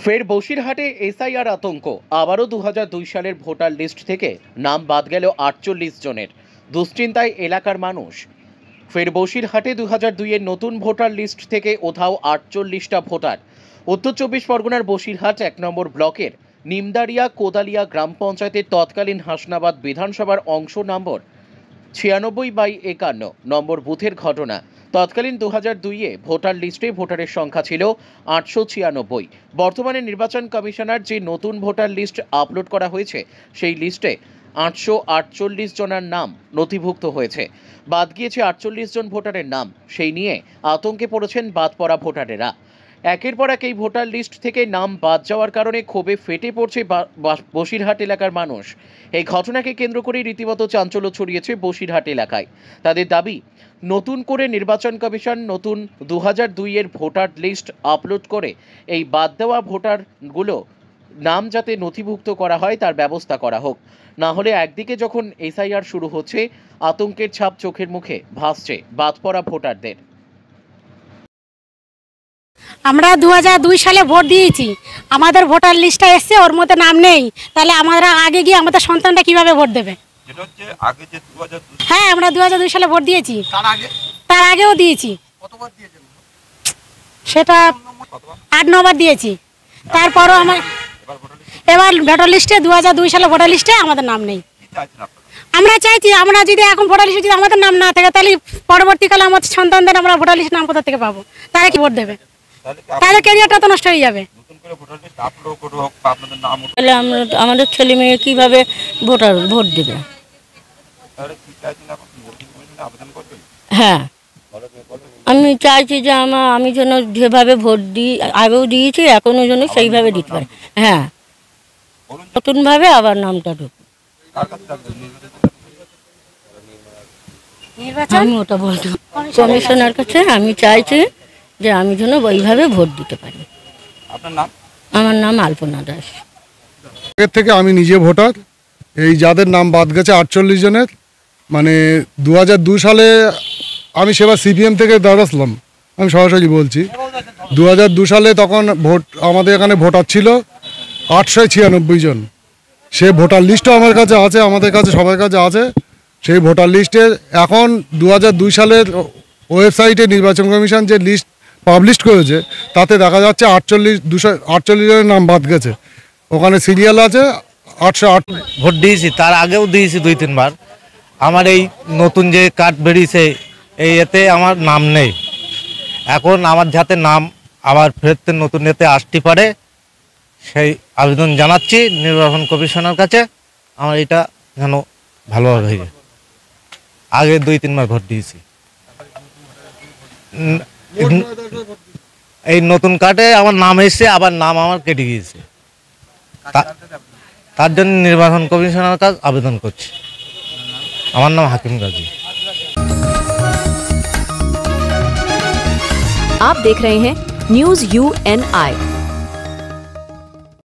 ফের বসিরহাটে এসআইআর আতঙ্ক। আবারও 2002 সালের ভোটার লিস্ট থেকে নাম বাদ গেল 48 জনের। দুশ্চিন্তায় এলাকার মানুষ। ফের বসিরহাটে 2002 এর নতুন ভোটার লিস্ট থেকে ওঠাও 48টা ভোটার। উত্তর 24 পরগনার বসিরহাট 1 নম্বর ব্লকের নিমদারিয়া কোদালিয়া গ্রাম পঞ্চায়েতের তৎকালীন হাসনাবাদ বিধানসভার অংশ নম্বর 96/51 নম্বর বুথের ঘটনা। তৎকালীন 2002-এ ভোটার লিস্টে ভোটারের সংখ্যা ছিল 896। বর্তমানে নির্বাচন কমিশনার যে নতুন ভোটার লিস্ট আপলোড করা হয়েছে সেই লিস্টে 848 জনের নাম নথিভুক্ত হয়েছে। বাদ গিয়েছে 48 জন ভোটারের নাম। সেই নিয়ে আতঙ্কে পড়েছেন বাদ পড়া ভোটারেরা। একের পর এক এই ভোটার লিস্ট থেকে নাম বাদ যাওয়ার কারণে ক্ষোভে ফেটে পড়ছে বসিরহাট এলাকার মানুষ। এই ঘটনাকে কেন্দ্র করে রীতিমতো চাঞ্চল্য ছড়িয়েছে বসিরহাট এলাকায়। তাদের দাবি, নতুন করে নির্বাচন কমিশন নতুন 2002-এর ভোটার লিস্ট আপলোড করে এই বাদ দেওয়া ভোটারগুলো নাম যাতে নথিভুক্ত করা হয় তার ব্যবস্থা করা হোক। না হলে একদিকে যখন এসআইআর শুরু হচ্ছে, আতঙ্কের ছাপ চোখের মুখে ভাসছে বাদ পড়া ভোটারদের। আমরা 2002 সালে ভোট দিয়েছি, আমাদের ভোটার লিস্টে এসছে, ওর মধ্যে নাম নেই। তাহলে আমরা আগে গিয়ে আমাদের সন্তানটা কিভাবে ভোট দেবে? হ্যাঁ, আমরা 2002 সালে ভোট দিয়েছি। তার আগেও দিয়েছি। সেটা 8-9 বার দিয়েছি। তারপরও এবার ভোটার লিস্টে 2002 সালে ভোটার লিস্টে আমাদের নাম নেই। আমরা চাইছি, আমরা যদি এখন ভোটার লিস্টে যদি আমাদের নাম না থাকে, তাহলে পরবর্তীকালে আমাদের সন্তানদের আমরা ভোটার লিস্ট নাম কোথা থেকে পাবো? তারা কি ভোট দেবে? তাদের ক্যারিয়ারটা তো নষ্ট হয়ে যাবে। আমাদের ছেলে মেয়ে কিভাবে ভোট দেবে? হ্যাঁ, আমি চাইছি যে আমি যেন যেভাবে ভোট দিই, আগেও দিয়েছি, এখনো যেন সেইভাবে দিতে পারি। হ্যাঁ, নতুনভাবে আবার নামটা ঢুক। আমি ওটা বলতে কমিশনার কাছে আমি চাইছি যে আমি যেন ওইভাবে ভোট দিতে পারি। আমার নাম আলপনা দাস। এর থেকে আমি নিজে ভোটার। এই যাদের নাম বাদ গেছে 48 জনের, মানে 2002 সালে আমি সেবার সিপিএম থেকে দাঁড়ালাম। আমি সরাসরি বলছি, 2002 সালে তখন আমাদের এখানে ভোটার ছিল 896 জন। সে ভোটার লিস্টও আমার কাছে আছে, আমাদের কাছে সবার কাছে আছে। সেই ভোটার লিস্টে এখন 2002 সালের ওয়েবসাইটে নির্বাচন কমিশন যে লিস্ট পাবলিশ করেছে তাতে দেখা যাচ্ছে 248 জনের নাম বাদ গেছে। ওখানে সিরিয়াল আছে 808। ভোট দিয়েছি, তার আগেও দিয়েছি 2-3 বার। আমার এই নতুন যে কার্ড বেরিয়েছে এতে আমার নাম নেই। এখন আমার যাতে নাম আবার ফেরতে নতুন এতে আসতে পারে সেই আবেদন জানাচ্ছি নির্বাচন কমিশনের কাছে। আমার এটা যেন ভালোভাবে হয়ে যায়। আগে 2-3 বার ভোট দিয়েছি। এই নতুন কার্ডে আমার নাম এসছে, আবার নাম আমার কেটে গিয়েছে। তার জন্য নির্বাচন কমিশনের কাছে আবেদন করছি। আমার নাম হাকিম গাজী। आप देख रहे हैं न्यूज़ UNI।